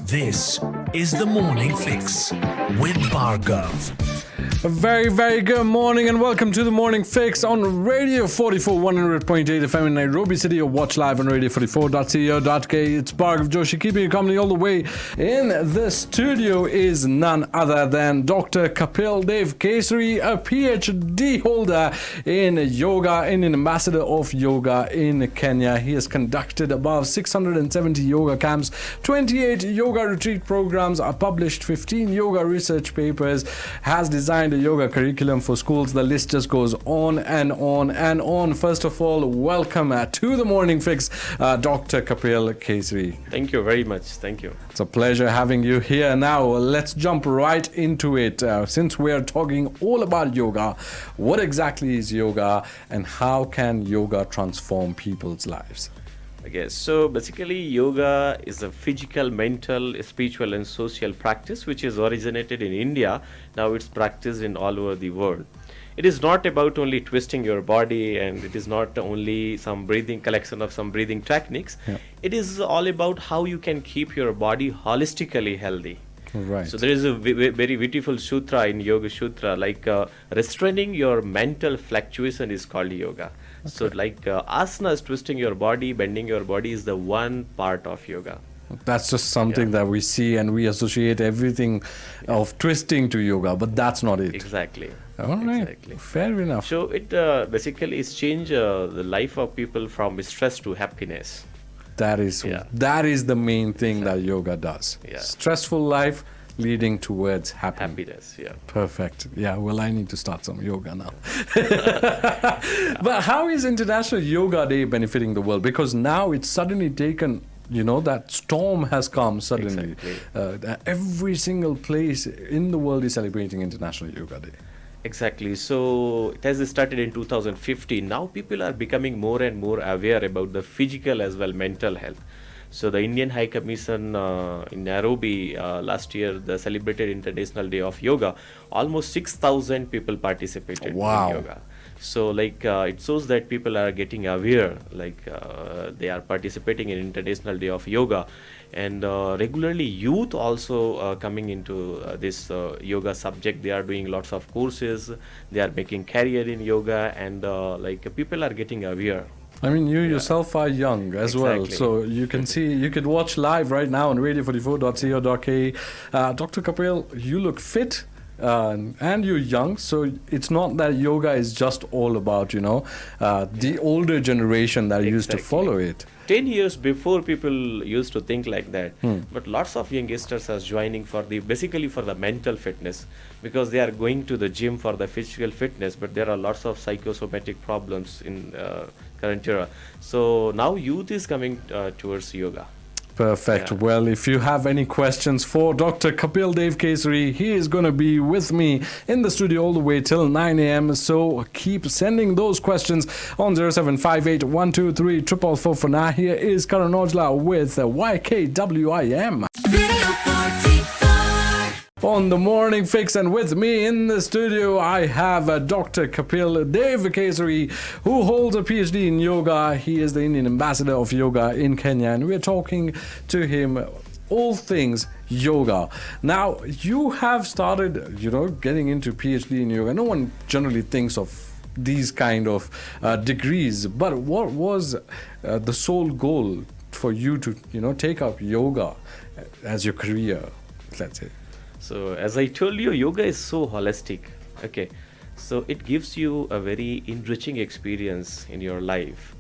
This is the Morning Fix with Bhargav. A very, very good morning and welcome to the Morning Fix on Radio 44 100.8 FM in Nairobi City, or watch live on radio44.co.ke. It's Bhargav Joshi keeping you company all the way. In the studio is none other than Dr. Kapil Dev Kesari, a Ph.D. holder in yoga, and an ambassador of yoga in Kenya. He has conducted above 670 yoga camps, 28 yoga retreat programs, published 15 yoga research papers, has designed a yoga curriculum for schools. The list just goes on and on and on. First of all, welcome to the Morning Fix, Dr. Kapil Kesari. Thank you very much. Thank you. It's a pleasure having you here. Now, let's jump right into it. Since we are talking all about yoga, what exactly is yoga and how can yoga transform people's lives? Okay, so basically yoga is a physical, mental, spiritual and social practice which is originated in India. Now it's practiced in all over the world. It is not about only twisting your body, and it is not only some breathing collection of some breathing techniques. Yeah. It is all about how you can keep your body holistically healthy. Right. So there is a very beautiful sutra in Yoga Sutra, like restraining your mental fluctuation is called yoga. Okay. So like asanas, twisting your body, bending your body is the one part of yoga. That's just something that we see and we associate everything of twisting to yoga, but that's not it. Exactly. All right. Exactly. Fair enough. So it basically is change the life of people from stress to happiness. That is the main thing that yoga does. Yeah. Stressful life leading towards happiness. Yeah. Perfect. Yeah, well, I need to start some yoga now. But how is International Yoga Day benefiting the world? Because now it's suddenly taken, that storm has come suddenly. Exactly. Every single place in the world is celebrating International Yoga Day. Exactly. So it has started in 2015. Now people are becoming more and more aware about the physical as well mental health. So the Indian High Commission in Nairobi last year, the celebrated International Day of Yoga, almost 6,000 people participated in yoga. So it shows that people are getting aware, they are participating in International Day of Yoga, and regularly youth also coming into this yoga subject. They are doing lots of courses, they are making career in yoga, and people are getting aware. I mean, you yourself are young as well, so you could watch live right now on radio44.co.ke. Dr. Kapil, you look fit. And you're young, so it's not that yoga is just all about, the older generation that used to follow it. 10 years before, people used to think like that, but lots of youngsters are joining basically for the mental fitness, because they are going to the gym for the physical fitness, but there are lots of psychosomatic problems in current era. So now youth is coming towards yoga. Perfect. Yeah. Well, if you have any questions for Dr. Kapil Dev Kesari, he is going to be with me in the studio all the way till 9 a.m. So keep sending those questions on 0758 123 444. For now, here is Karan Ojla with YKWIM. On the Morning Fix, and with me in the studio I have Dr. Kapil Dev Kesari, who holds a Ph.D. in yoga. He is the Indian ambassador of yoga in Kenya, and we're talking to him all things yoga. Now, you have started, getting into Ph.D. in yoga. No one generally thinks of these kind of degrees, but what was the sole goal for you to, take up yoga as your career, let's say? So as I told you, yoga is so holistic. Okay, so it gives you a very enriching experience in your life.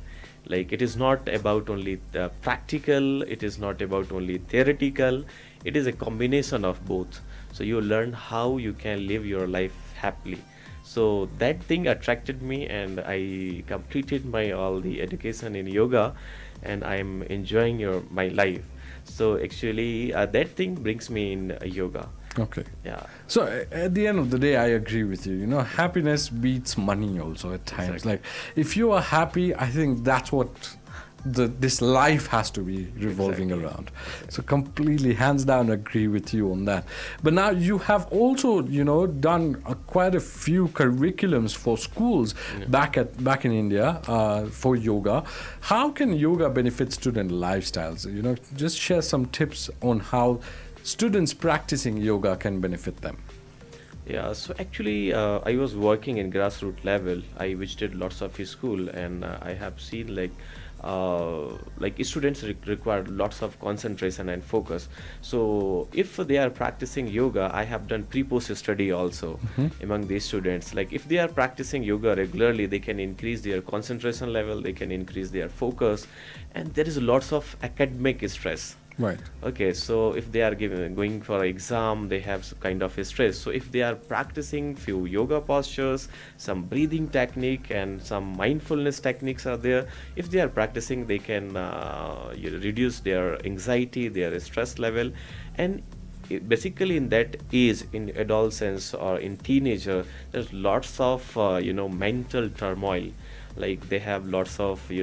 Like, it is not about only the practical, it is not about only theoretical, it is a combination of both. So you learn how you can live your life happily. So that thing attracted me, and I completed my all the education in yoga, and I am enjoying my life. So actually that thing brings me in yoga. Okay. Yeah. So at the end of the day, I agree with you. Happiness beats money also at times. Exactly. Like, if you are happy, I think that's what this life has to be revolving around. So completely, hands down, agree with you on that. But now you have also, done quite a few curriculums for schools back in India for yoga. How can yoga benefit student lifestyles? Just share some tips on how students practicing yoga can benefit them. Yeah, so actually, I was working in grassroots level. I visited lots of his school, and I have seen students require lots of concentration and focus. So if they are practicing yoga, I have done pre-post study also among these students. Like if they are practicing yoga regularly, they can increase their concentration level, they can increase their focus, and there is lots of academic stress. Right. Okay, so if they are going for exam, they have kind of a stress. So if they are practicing few yoga postures, some breathing technique, and some mindfulness techniques are there, if they are practicing, they can reduce their anxiety, their stress level. And basically in that age, in adolescence or in teenager, there's lots of mental turmoil. Like they have lots of they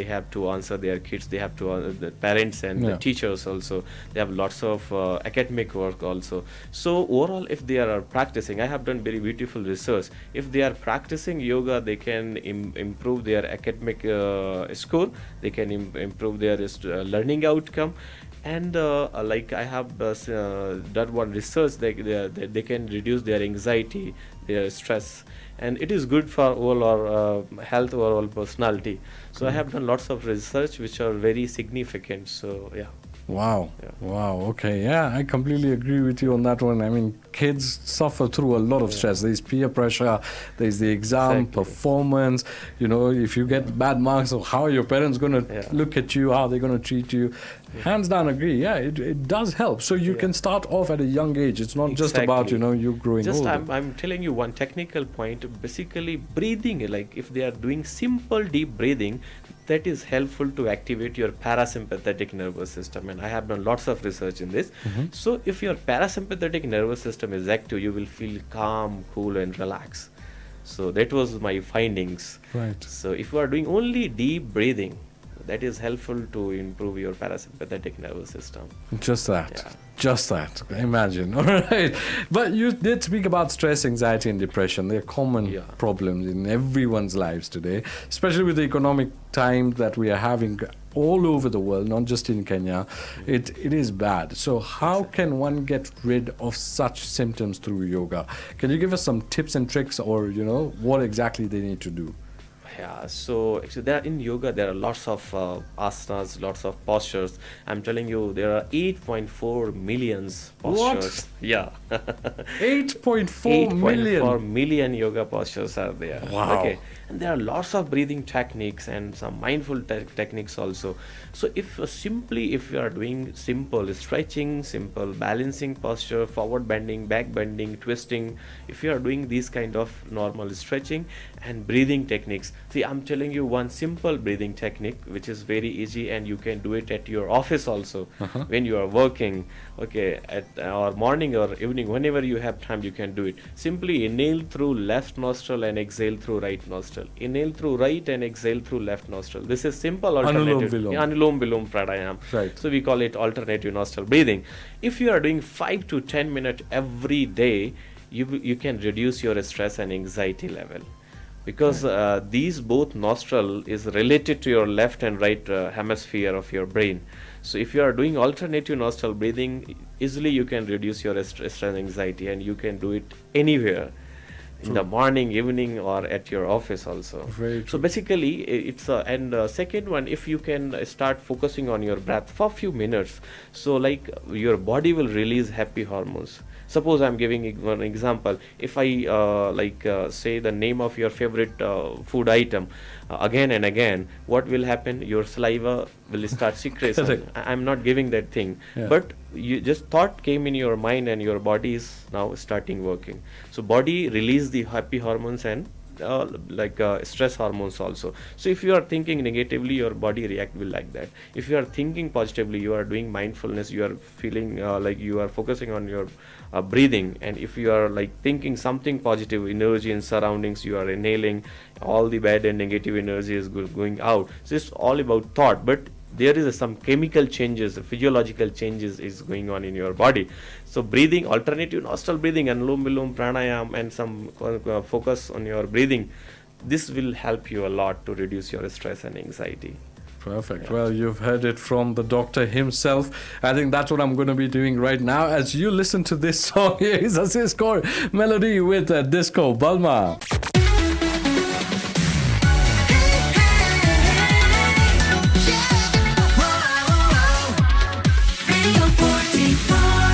have to answer their kids, they have to the parents and the teachers also, they have lots of academic work also. So overall, if they are practicing, I have done very beautiful research, if they are practicing yoga, they can improve their academic score, they can improve their learning outcome. And I have done one research, they can reduce their anxiety, their stress, and it is good for overall health, overall personality. So I have done lots of research which are very significant. So yeah. Wow. Okay. Yeah, I completely agree with you on that one. I mean, kids suffer through a lot of stress. There's peer pressure, there's the exam, performance. If you get bad marks, so how are your parents going to look at you? How are they going to treat you? Hands down agree. Yeah, it does help. So you can start off at a young age. It's not just about, you growing older. I'm telling you one technical point. Basically, breathing, like if they are doing simple deep breathing, that is helpful to activate your parasympathetic nervous system. And I have done lots of research in this. So if your parasympathetic nervous system is active, you will feel calm, cool, and relaxed. So that was my findings. Right. So if you are doing only deep breathing, that is helpful to improve your parasympathetic nervous system. Just that. Imagine. All right. But you did speak about stress, anxiety, and depression. They're common problems in everyone's lives today, especially with the economic times that we are having all over the world, not just in Kenya. It is bad. So how can one get rid of such symptoms through yoga? Can you give us some tips and tricks, or what exactly they need to do? Yeah, so actually in yoga there are lots of asanas, lots of postures. I'm telling you, there are 8.4 million postures. What? Yeah. 8.4 million? 8.4 million yoga postures are there. Wow. Okay. And there are lots of breathing techniques and some mindful techniques also. So if you are doing simple stretching, simple balancing posture, forward bending, back bending, twisting, if you are doing these kind of normal stretching and breathing techniques, see, I'm telling you one simple breathing technique which is very easy, and you can do it at your office also when you are working, or morning or evening, whenever you have time, you can do it. Simply inhale through left nostril and exhale through right nostril. Inhale through right and exhale through left nostril. This is simple alternative. Anulom Vilom pranayam. Right. So we call it alternative nostril breathing. If you are doing 5 to 10 minutes every day, you can reduce your stress and anxiety level. Because these both nostril is related to your left and right hemisphere of your brain. So if you are doing alternative nostril breathing, easily you can reduce your stress and anxiety, and you can do it anywhere. In the morning, evening, or at your office also. So basically, it's second one, if you can start focusing on your breath for a few minutes, so like your body will release happy hormones. Suppose I'm giving one example. If I say the name of your favorite food item again and again, what will happen? Your saliva will start secretion. I'm not giving that thing, but you just thought came in your mind, and your body is now starting working. So body release the happy hormones and stress hormones also. So if you are thinking negatively, your body react will like that. If you are thinking positively, you are doing mindfulness, you are feeling like you are focusing on your breathing, and if you are like thinking something positive, energy in surroundings, you are inhaling, all the bad and negative energy is going out. So it's all about thought, but there is some chemical changes, physiological changes is going on in your body. So breathing, alternative nostril breathing, and Anulom Vilom pranayam, and some focus on your breathing, this will help you a lot to reduce your stress and anxiety. Perfect. Yeah. Well, you've heard it from the doctor himself. I think that's what I'm going to be doing right now as you listen to this song. Here is a Cisco melody with Disco Balma. Radio 44.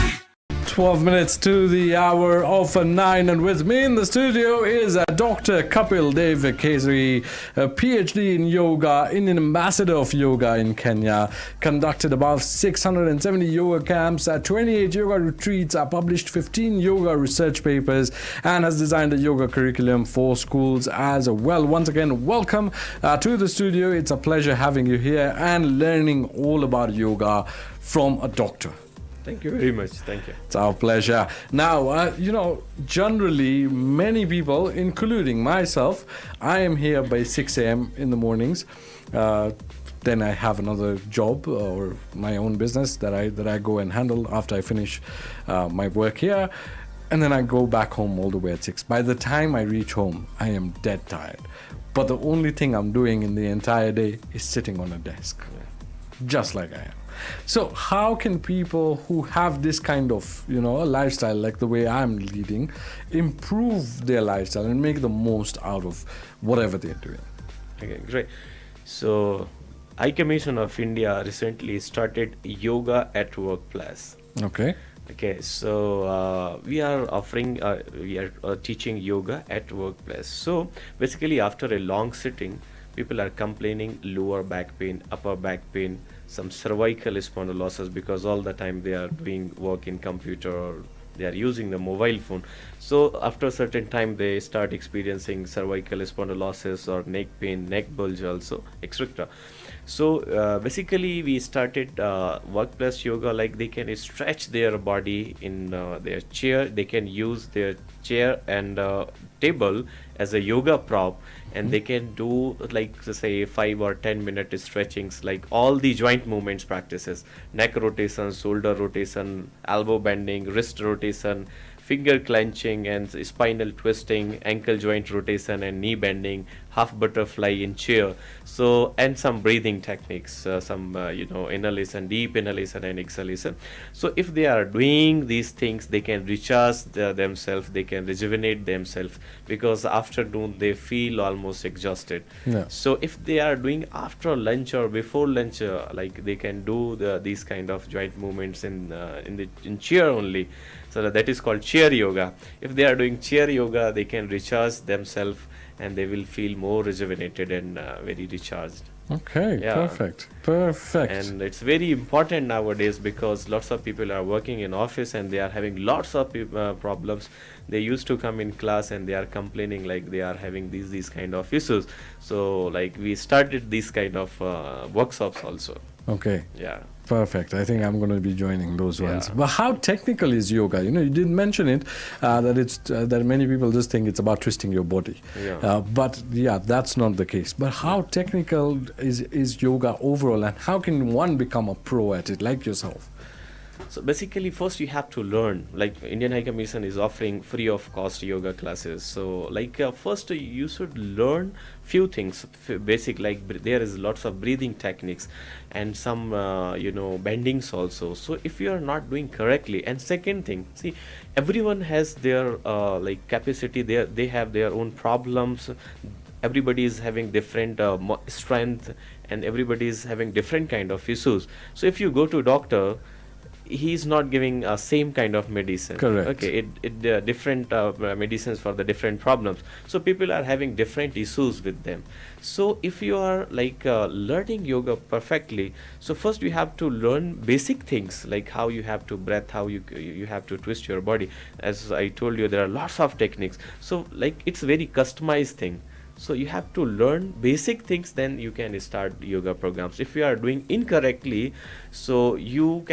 12 minutes to the hour of 9, and with me in the studio is Dr. Kapil Dev Kesari, a Ph.D. in yoga, Indian ambassador of yoga in Kenya, conducted above 670 yoga camps, 28 yoga retreats, published 15 yoga research papers, and has designed a yoga curriculum for schools as well. Once again, welcome to the studio. It's a pleasure having you here and learning all about yoga from a doctor. Thank you very much. Thank you. It's our pleasure. Now, generally, many people, including myself, I am here by 6 a.m. in the mornings. Then I have another job or my own business that I go and handle after I finish my work here. And then I go back home all the way at 6. By the time I reach home, I am dead tired. But the only thing I'm doing in the entire day is sitting on a desk, just like I am. So how can people who have this kind of, a lifestyle like the way I'm leading, improve their lifestyle and make the most out of whatever they're doing? Okay, great. So, High Commission of India recently started Yoga at Workplace. Okay. Okay, so we are offering, we are teaching yoga at workplace. So basically, after a long sitting, people are complaining lower back pain, upper back pain, some cervical spondylosis, because all the time they are doing work in computer or they are using the mobile phone. So after a certain time they start experiencing cervical spondylosis or neck pain, neck bulge also, etc. So basically we started workplace yoga, like they can stretch their body in their chair. They can use their chair and table as a yoga prop, and they can do like say 5 or 10 minute stretchings, like all the joint movements practices, neck rotation, shoulder rotation, elbow bending, wrist rotation, finger clenching and spinal twisting, ankle joint rotation and knee bending, half butterfly in chair. So, and some breathing techniques, some inhalation, deep inhalation and exhalation. So if they are doing these things, they can recharge themselves, they can rejuvenate themselves, because afternoon they feel almost exhausted. Yeah. So if they are doing after lunch or before lunch, like they can do these kind of joint movements in chair only. So that is called chair yoga. If they are doing chair yoga, they can recharge themselves and they will feel more rejuvenated and very recharged. Okay, Yeah. Perfect. And it's very important nowadays, because lots of people are working in office and they are having lots of problems. They used to come in class and they are complaining like they are having these kind of issues. So like we started these kind of workshops also. Okay. Yeah. Perfect. I think I'm going to be joining those ones. Yeah. But how technical is yoga? You did mention it, that it's that many people just think it's about twisting your body. Yeah. But yeah, that's not the case. But how technical is yoga overall, and how can one become a pro at it, like yourself? So basically, first you have to learn. Like Indian High Commission is offering free of cost yoga classes. So like first you should learn few things, basic, like there is lots of breathing techniques and some bendings also. So if you are not doing correctly, and second thing, see, everyone has their like capacity. They have their own problems. Everybody is having different strength, and everybody is having different kind of issues. So if you go to doctor, he's not giving same kind of medicine. Correct. Okay, different medicines for the different problems. So people are having different issues with them. So if you are like learning yoga perfectly, so first you have to learn basic things like how you have to breath, how you have to twist your body. As I told you, there are lots of techniques. So like it's very customized thing. So you have to learn basic things, then you can start yoga programs. If you are doing incorrectly, so you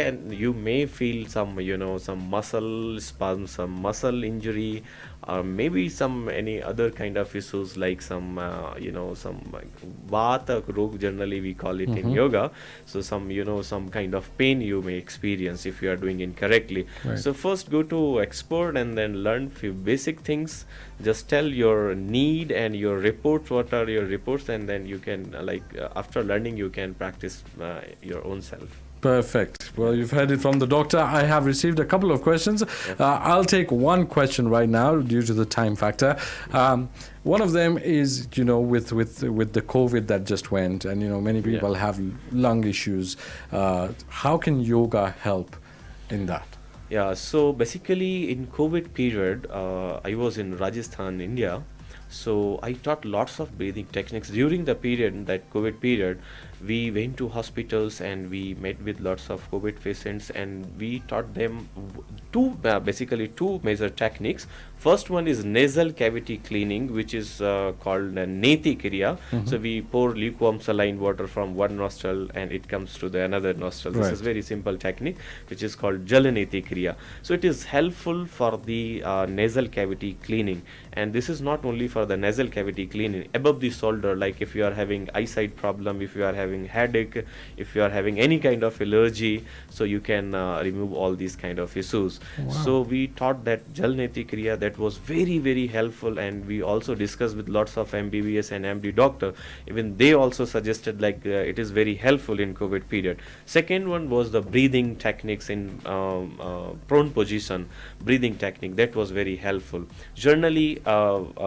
may feel some some muscle spasm, some muscle injury, or maybe some any other kind of issues like some some like vata rog, generally we call it in yoga. So some some kind of pain you may experience if you are doing incorrectly. Right. So first go to expert and then learn few basic things. Just tell your need and your reports, what are your reports, and then you can after learning you can practice your own self. Perfect. Well, you've heard it from the doctor. I have received a couple of questions. I'll take one question right now due to the time factor. One of them is, with the COVID that just went, and many people have lung issues. How can yoga help in that? Yeah. So basically, in COVID period, I was in Rajasthan, India. So I taught lots of breathing techniques during the period, that COVID period. We went to hospitals and we met with lots of COVID patients, and we taught them basically two major techniques. First one is nasal cavity cleaning, which is called Neti Kriya. So we pour lukewarm saline water from one nostril and it comes to the another nostril. This is very simple technique, which is called Jalaneti Kriya. So it is helpful for the nasal cavity cleaning, and this is not only for the nasal cavity cleaning above the shoulder, like if you are having eyesight problem, if you are having headache, if you are having any kind of allergy, so you can remove all these kind of issues. So we taught that Jalaneti Kriya, that was very, very helpful, and we also discussed with lots of MBBS and MD doctor. Even they also suggested it is very helpful in COVID period. Second one was the breathing techniques in prone position, breathing technique, that was very helpful. Generally,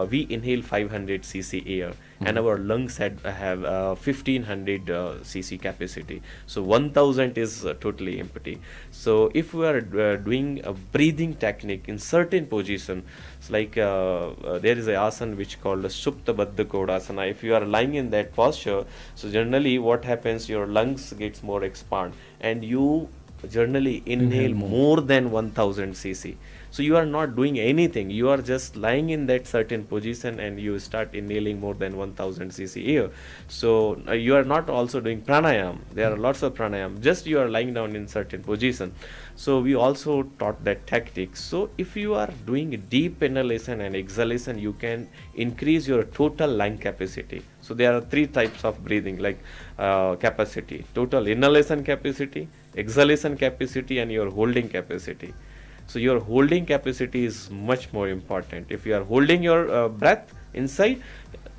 we inhale 500 cc air, and our lungs have 1500 cc capacity. So 1000 is totally empty. So if we are doing a breathing technique in certain position, it's like there is a asana which called a Supta Baddha Kodasana. If you are lying in that posture, so generally what happens, your lungs gets more expand, and you generally inhale more than 1000 cc. So you are not doing anything, you are just lying in that certain position and you start inhaling more than 1000 cc air. So you are not also doing pranayam. There are lots of pranayam, just you are lying down in certain position. So we also taught that tactic. So if you are doing deep inhalation and exhalation, you can increase your total lung capacity. So there are three types of breathing, like capacity: total inhalation capacity, exhalation capacity, and your holding capacity. So your holding capacity is much more important. If you are holding your breath inside,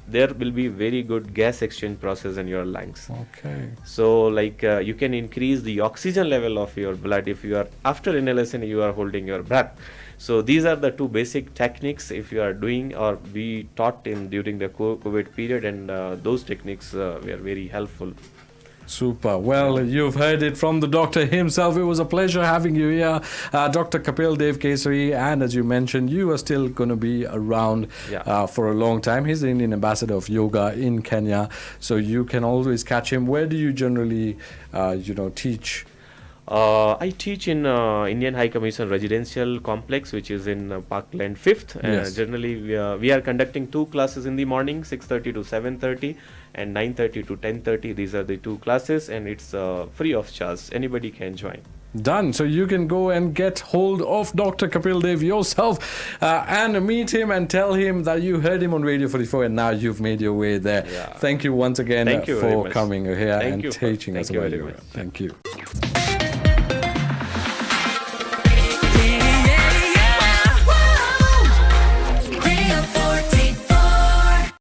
there will be very good gas exchange process in your lungs. Okay. So you can increase the oxygen level of your blood if you are, after inhalation, you are holding your breath. So these are the two basic techniques if you are doing, or we taught during the COVID period, and those techniques were very helpful. Super. Well, you've heard it from the doctor himself. It was a pleasure having you here, Dr. Kapil Dev Kesari. And as you mentioned, you are still going to be around for a long time. He's the Indian ambassador of yoga in Kenya, so you can always catch him. Where do you generally, teach? I teach in Indian High Commission Residential Complex, which is in Parkland 5th. Generally, we are conducting two classes in the morning, 6:30 to 7:30 and 9:30 to 10:30. These are the two classes, and it's free of charge. Anybody can join. Done. So you can go and get hold of Dr. Kapil Dev yourself and meet him and tell him that you heard him on Radio 44 and now you've made your way there. Thank you once again for coming here and teaching us about yoga. Thank you.